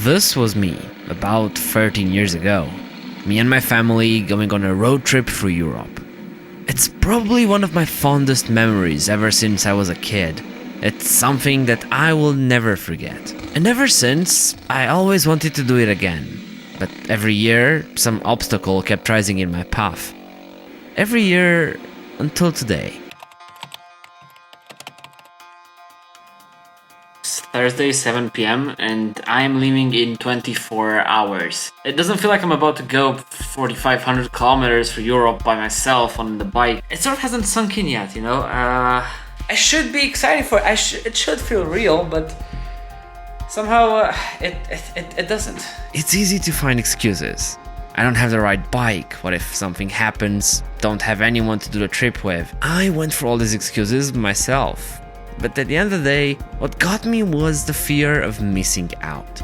This was me, about 13 years ago. Me and my family going on a road trip through Europe. It's probably one of my fondest memories ever since I was a kid. It's something that I will never forget. And ever since, I always wanted to do it again. But every year, some obstacle kept rising in my path. Every year, until today. Thursday, 7 p.m. and I am leaving in 24 hours. It doesn't feel like I'm about to go 4,500 kilometers for Europe by myself on the bike. It sort of hasn't sunk in yet, you know? I should be excited for it. It should feel real, but somehow it doesn't. It's easy to find excuses. I don't have the right bike. What if something happens? Don't have anyone to do the trip with. I went for all these excuses myself. But at the end of the day, what got me was the fear of missing out.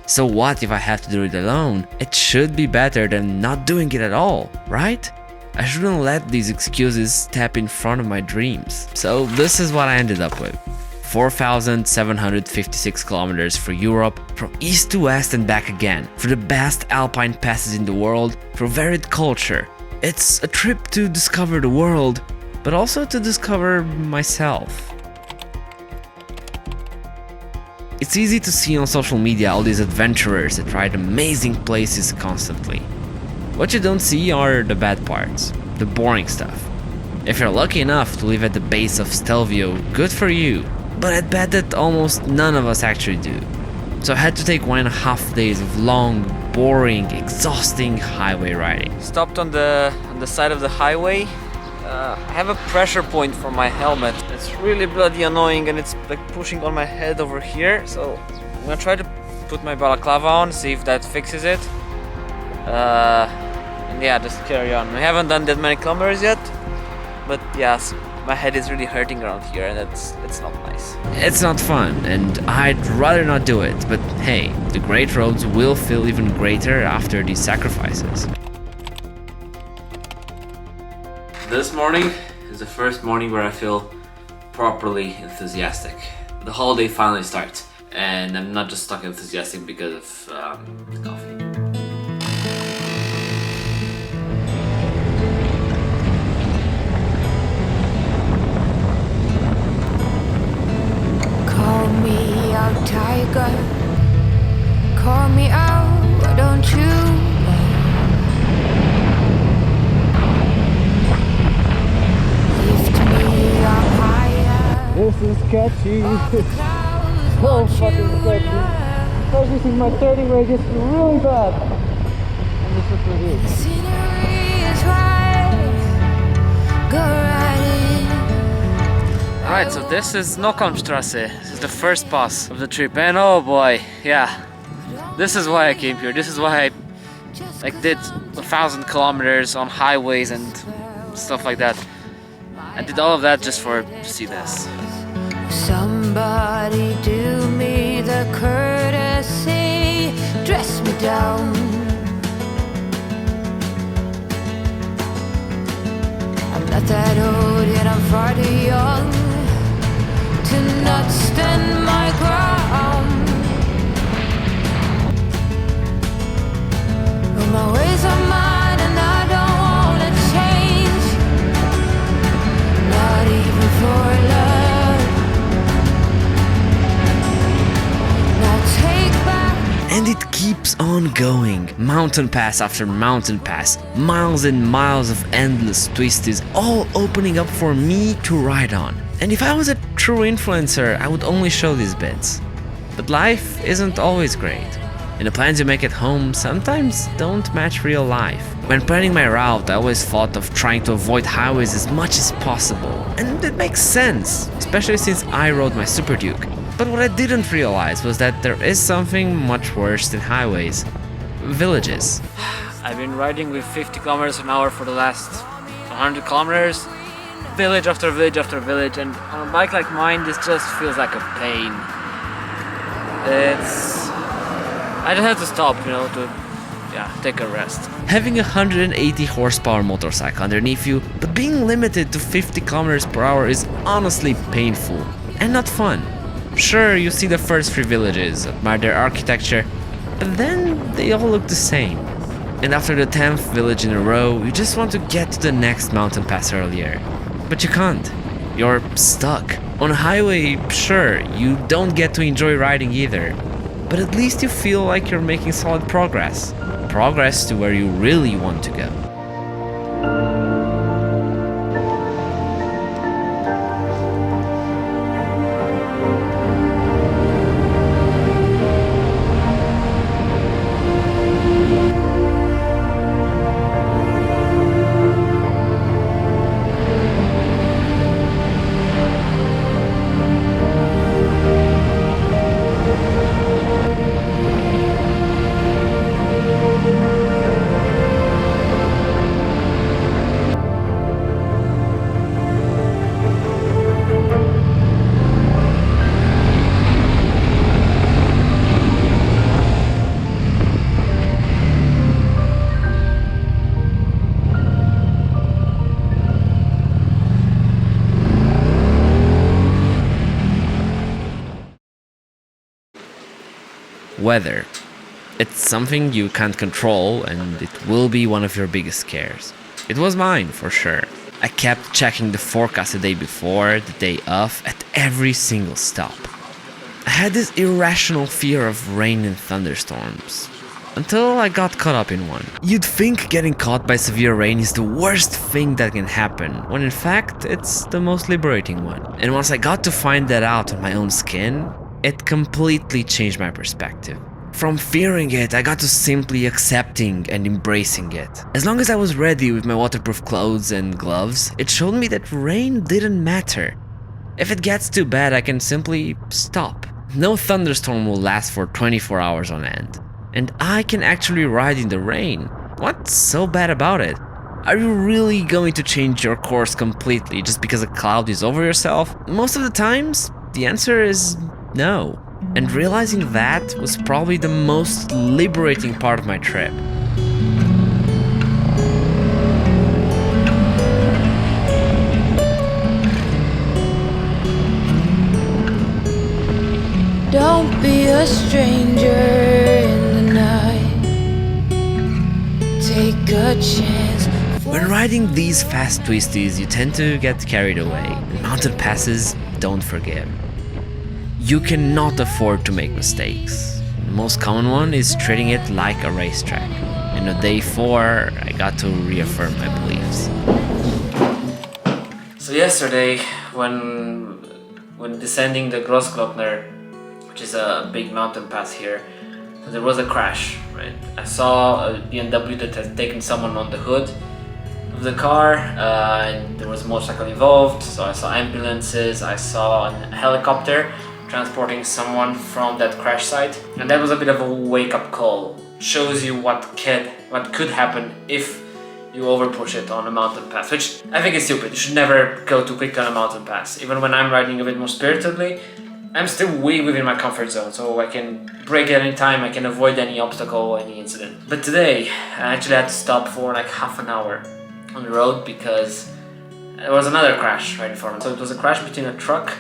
So what if I have to do it alone? It should be better than not doing it at all, right? I shouldn't let these excuses step in front of my dreams. So this is what I ended up with. 4,756 kilometers for Europe, from east to west and back again, for the best alpine passes in the world, for varied culture. It's a trip to discover the world, but also to discover myself. It's easy to see on social media all these adventurers that ride amazing places constantly. What you don't see are the bad parts, the boring stuff. If you're lucky enough to live at the base of Stelvio, good for you, but I bet that almost none of us actually do. So I had to take 1.5 days of long, boring, exhausting highway riding. Stopped on the side of the highway. I have a pressure point for my helmet. It's really bloody annoying and it's like pushing on my head over here. So I'm gonna try to put my balaclava on, see if that fixes it. And yeah, just carry on. I haven't done that many kilometers yet, but yes, my head is really hurting around here and it's not nice. It's not fun and I'd rather not do it, but hey, the great roads will feel even greater after these sacrifices. This morning is the first morning where I feel properly enthusiastic. The holiday finally starts, and I'm not just stuck enthusiastic because of the coffee. Call me out, tiger. Call me out, why don't you? This is sketchy. So fucking sketchy. Especially since my turning radius is really bad. And this is really good. Scenery is right. Go right in. Alright, so this is Nockholmstrasse. This is the first pass of the trip, and oh boy, yeah. This is why I came here. This is why I did 1,000 kilometers on highways and stuff like that. I did all of that just to see this. Somebody do me the courtesy, dress me down. I'm not that old yet, I'm far too young to not stand my ground. Well, my ways are mine and I don't wanna change, not even for love. And it keeps on going, mountain pass after mountain pass, miles and miles of endless twisties, all opening up for me to ride on. And if I was a true influencer, I would only show these bits. But life isn't always great, and the plans you make at home sometimes don't match real life. When planning my route, I always thought of trying to avoid highways as much as possible, and it makes sense, especially since I rode my Superduke. But what I didn't realize was that there is something much worse than highways. Villages. I've been riding with 50 kilometers an hour for the last 100 kilometers. Village after village after village, and on a bike like mine, this just feels like a pain. I just had to stop, you know, to take a rest. Having a 180 horsepower motorcycle underneath you, but being limited to 50 kilometers per hour is honestly painful and not fun. Sure, you see the first 3 villages, admire their architecture, but then they all look the same. And after the 10th village in a row, you just want to get to the next mountain pass earlier. But you can't. You're stuck. On a highway, sure, you don't get to enjoy riding either. But at least you feel like you're making solid progress. Progress to where you really want to go. Weather. It's something you can't control, and it will be one of your biggest scares. It was mine, for sure. I kept checking the forecast the day before, the day of, at every single stop. I had this irrational fear of rain and thunderstorms, until I got caught up in one. You'd think getting caught by severe rain is the worst thing that can happen, when in fact it's the most liberating one. And once I got to find that out on my own skin, it completely changed my perspective. From fearing it, I got to simply accepting and embracing it. As long as I was ready with my waterproof clothes and gloves, it showed me that rain didn't matter. If it gets too bad, I can simply stop. No thunderstorm will last for 24 hours on end. And I can actually ride in the rain. What's so bad about it? Are you really going to change your course completely just because a cloud is over yourself? Most of the times, the answer is no. And realizing that was probably the most liberating part of my trip. Don't be a stranger in the night. Take a chance. When riding these fast twisties, you tend to get carried away. And mountain passes don't forgive. You cannot afford to make mistakes. The most common one is treating it like a racetrack. And on day 4, I got to reaffirm my beliefs. So yesterday, when descending the Grossglockner, which is a big mountain pass here, there was a crash, right? I saw a BMW that had taken someone on the hood of the car, and there was a motorcycle involved, so I saw ambulances, I saw a helicopter transporting someone from that crash site, and that was a bit of a wake-up call. Shows you what could happen if you overpush it on a mountain pass, which I think is stupid. You should never go too quick on a mountain pass. Even when I'm riding a bit more spiritedly, I'm still way within my comfort zone, so I can brake at any time, I can avoid any obstacle, any incident. But today, I actually had to stop for like half an hour on the road because there was another crash right in front of me. So it was a crash between a truck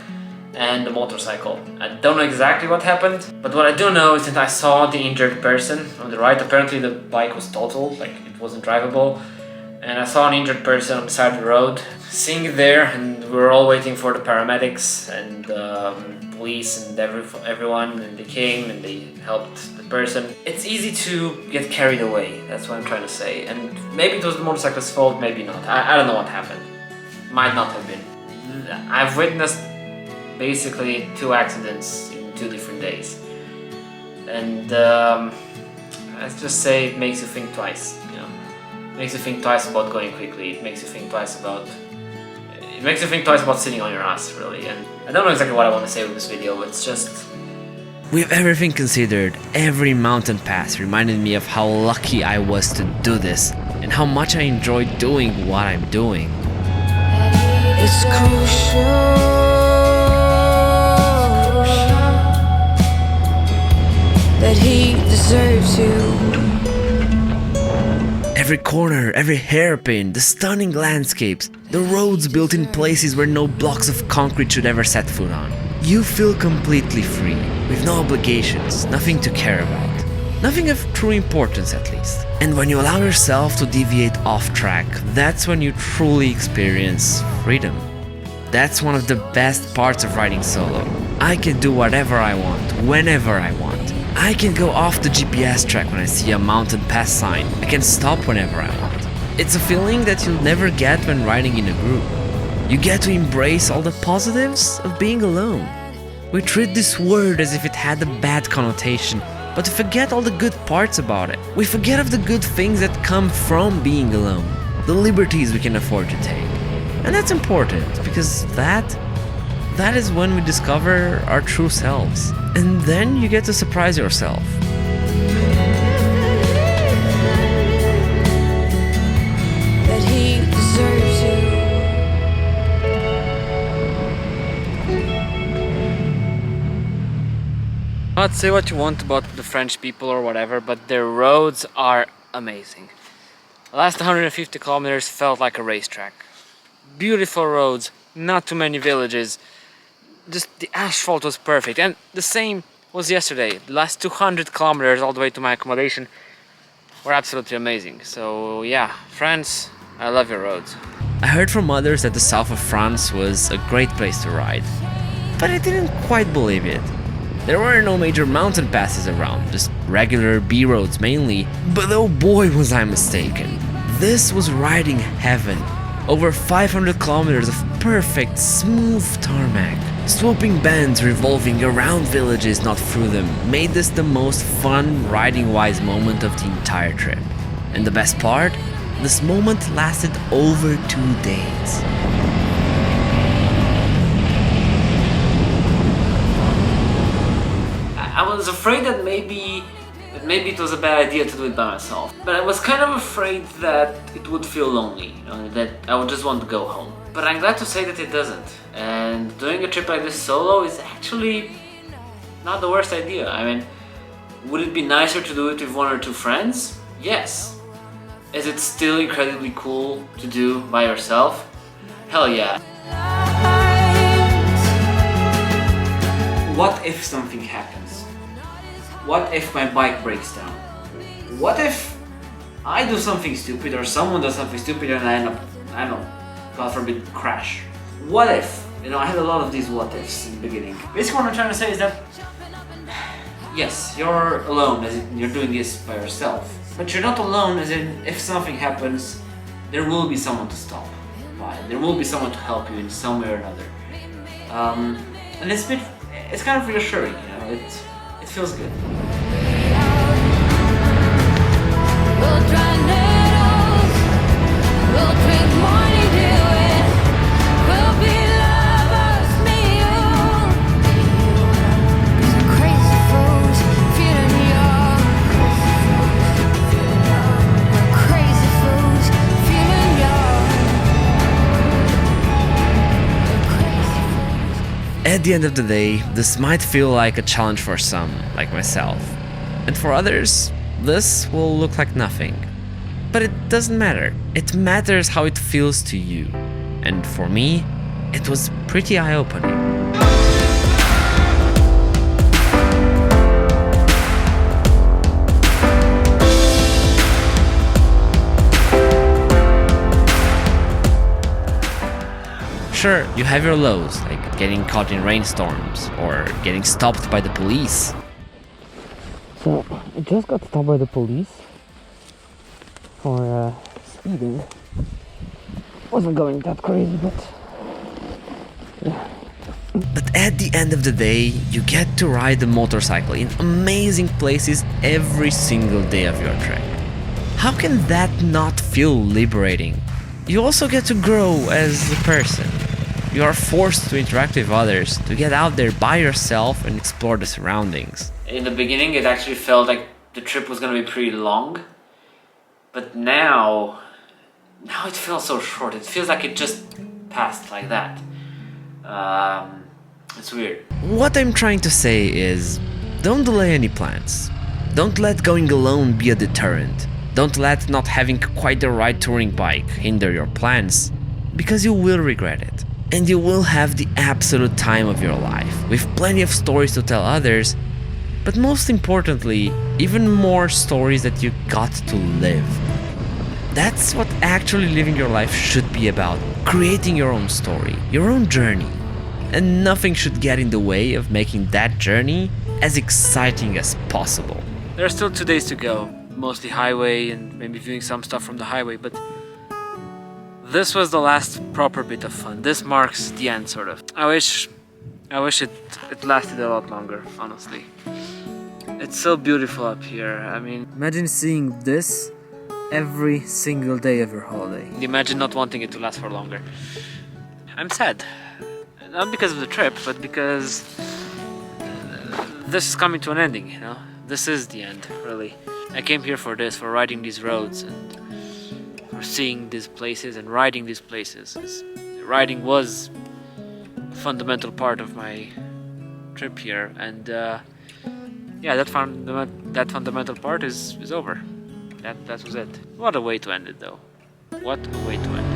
and a motorcycle. I don't know exactly what happened, but what I do know is that I saw the injured person on the right. Apparently the bike was totaled, like it wasn't drivable, and I saw an injured person on the side of the road. Seeing it there, and we were all waiting for the paramedics and police and everyone, and they came and they helped the person. It's easy to get carried away, that's what I'm trying to say, and maybe it was the motorcycle's fault, maybe not. I don't know what happened. Might not have been. I've witnessed basically 2 accidents in 2 different days, and let's just say it makes you think twice. You know, it makes you think twice about going quickly. It makes you think twice about sitting on your ass, really. And I don't know exactly what I want to say with this video. It's just, with everything considered, every mountain pass reminded me of how lucky I was to do this and how much I enjoy doing what I'm doing. It's crucial that he deserves you. Every corner, every hairpin, the stunning landscapes, the roads built in places where no blocks of concrete should ever set foot on. You feel completely free, with no obligations, nothing to care about. Nothing of true importance, at least. And when you allow yourself to deviate off track, that's when you truly experience freedom. That's one of the best parts of riding solo. I can do whatever I want, whenever I want. I can go off the GPS track when I see a mountain pass sign. I can stop whenever I want. It's a feeling that you'll never get when riding in a group. You get to embrace all the positives of being alone. We treat this word as if it had a bad connotation, but we forget all the good parts about it. We forget of the good things that come from being alone, the liberties we can afford to take. And that's important, because that is when we discover our true selves. And then you get to surprise yourself. That he deserves you. Not say what you want about the French people or whatever, but their roads are amazing. The last 150 kilometers felt like a racetrack. Beautiful roads, not too many villages. Just the asphalt was perfect, and the same was yesterday. The last 200 kilometers all the way to my accommodation were absolutely amazing. So yeah, France, I love your roads. I heard from others that the south of France was a great place to ride, but I didn't quite believe it. There were no major mountain passes around, just regular B roads mainly, but oh boy was I mistaken. This was riding heaven. Over 500 kilometers of perfect, smooth tarmac. Swooping bends revolving around villages, not through them, made this the most fun riding-wise moment of the entire trip. And the best part? This moment lasted over 2 days. I was afraid that maybe it was a bad idea to do it by myself. But I was kind of afraid that it would feel lonely, that I would just want to go home. But I'm glad to say that it doesn't. And doing a trip like this solo is actually not the worst idea. I mean, would it be nicer to do it with 1 or 2 friends? Yes. Is it still incredibly cool to do by yourself? Hell yeah. What if something happens? What if my bike breaks down? What if I do something stupid or someone does something stupid and I end up, I don't know, God forbid, crash? What if? I had a lot of these what ifs in the beginning. Basically what I'm trying to say is that yes, you're alone as in you're doing this by yourself. But you're not alone as in if something happens, there will be someone to stop by. There will be someone to help you in some way or another. And it's kind of reassuring, it feels good. We'll dry needles, we'll drink morning dew, we'll be lovers, me you. 'Cause we're crazy fools, feeling young. We're crazy fools, feeling young. We're crazy fools. At the end of the day, this might feel like a challenge for some, like myself. And for others, this will look like nothing. But it doesn't matter. It matters how it feels to you. And for me, it was pretty eye-opening. Sure, you have your lows, like getting caught in rainstorms or getting stopped by the police. So, I just got stopped by the police for speeding. Wasn't going that crazy, but yeah. But at the end of the day, you get to ride the motorcycle in amazing places every single day of your trip. How can that not feel liberating? You also get to grow as a person. You are forced to interact with others, to get out there by yourself and explore the surroundings. In the beginning, it actually felt like the trip was gonna be pretty long. But now it feels so short. It feels like it just passed like that. It's weird. What I'm trying to say is, don't delay any plans. Don't let going alone be a deterrent. Don't let not having quite the right touring bike hinder your plans, because you will regret it. And you will have the absolute time of your life, with plenty of stories to tell others, But most importantly, even more stories that you got to live. That's what actually living your life should be about. Creating your own story, your own journey. And nothing should get in the way of making that journey as exciting as possible. There are still 2 days to go, mostly highway and maybe viewing some stuff from the highway, but this was the last proper bit of fun. This marks the end, sort of. I wish it lasted a lot longer, honestly. It's so beautiful up here. I mean, Imagine seeing this every single day of your holiday. imagine not wanting it to last for longer. I'm sad. Not because of the trip, but because this is coming to an ending, you know? This is the end, really. I came here for this, for riding these roads and for seeing these places and riding these places. Riding was a fundamental part of my trip here, and yeah, that fundamental part is over. That was it. What a way to end it, though. What a way to end it.